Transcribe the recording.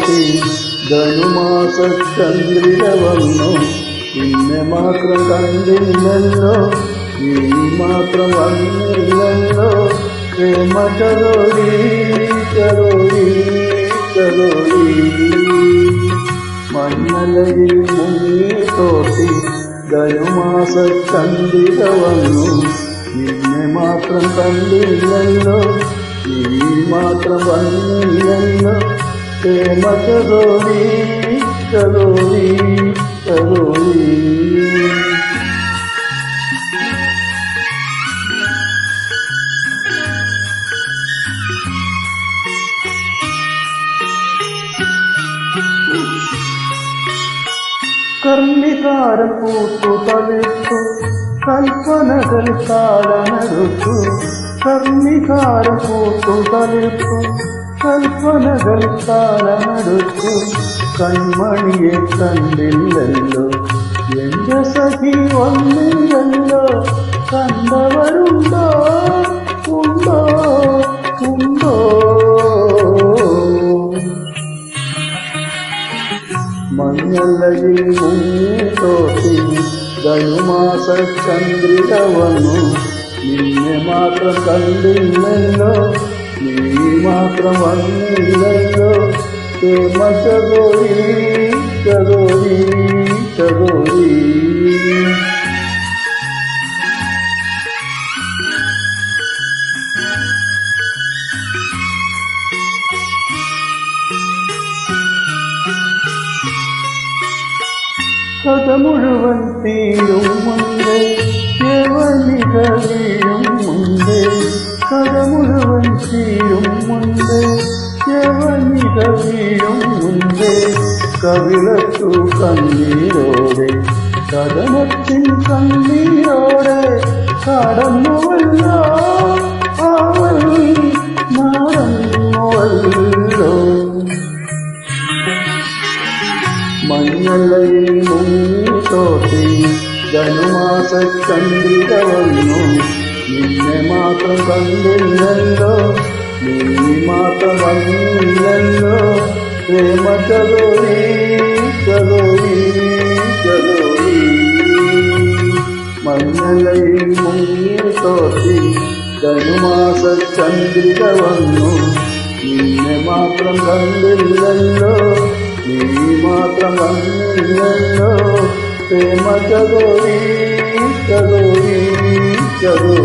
തോട്ടി ധനുമാസ ചന്ദ്രിക വന്നു പിന്നെ മാത്രം കണ്ടില്ലല്ലോ നീ മാത്രം വന്നില്ലല്ലോ പ്രേമ ചലോരി ചലോരി ചലോരി മഞ്ഞലയിൽ മുങ്ങി തോട്ടി ധനുമാസ ചന്ദ്രിക വന്നു നിന്നെ മാത്രം കണ്ടില്ലല്ലോ നീ മാത്രം വന്നില്ലല്ലോ പ്രേമ ചലോരി ചലോരി ചലോരി കർണികാരം പൂത്തു തളിർത്തു കൽപ്പനകൾ കാലമെടുത്തു കർണികാരം പൂത്തു തളിർത്തു കൽപ്പനകൾ കാലമെടുത്തു കൺമണിയെ കണ്ടില്ലല്ലോ എന്റെ സഖി വന്നില്ലല്ലോ കണ്ടവരുണ്ടോ ഉണ്ടോ ഉണ്ടോ മഞ്ഞലയിൽ മുങ്ങി തോട്ടി ധനുമാസ ചന്ദ്രിക വന്നു നിന്നെ മാത്രം കണ്ടില്ലല്ലോ നീ മാത്രം വന്നില്ലല്ലോ പ്രേമ ചലോരി ചലോരി ചലോരി കഥ മുഴുവൻ തീരും മുമ്പേ യവനിക വീഴും മുമ്പേ കഥ മുഴുവൻ തീരും മുമ്പേ യവനിക വീഴും മുമ്പേ കവിളത്തു കണ്ണീരോടെ കഥനത്തിൻ കണ്ണീരോടെ കടന്നുവല്ലോ അവൾ നടന്നുവല്ലോ മഞ്ഞലയിൽ മുങ്ങി തോട്ടി ധനുമാസ ചന്ദ്രിക വന്നു നിന്നെ മാത്രം കണ്ടില്ലല്ലോ നീ മാത്രം വന്നില്ലല്ലോ പ്രേമ ചലോരി ചലോരി ചലോരി മഞ്ഞലയിൽ മുങ്ങി തോട്ടി ധനുമാസ ചന്ദ്രിക വന്നു നിന്നെ മാത്രം കണ്ടില്ലല്ലോ നീ മാത്രം വന്നില്ലല്ലോ പ്രേമ ചലോരി ചലോരി ചലോരി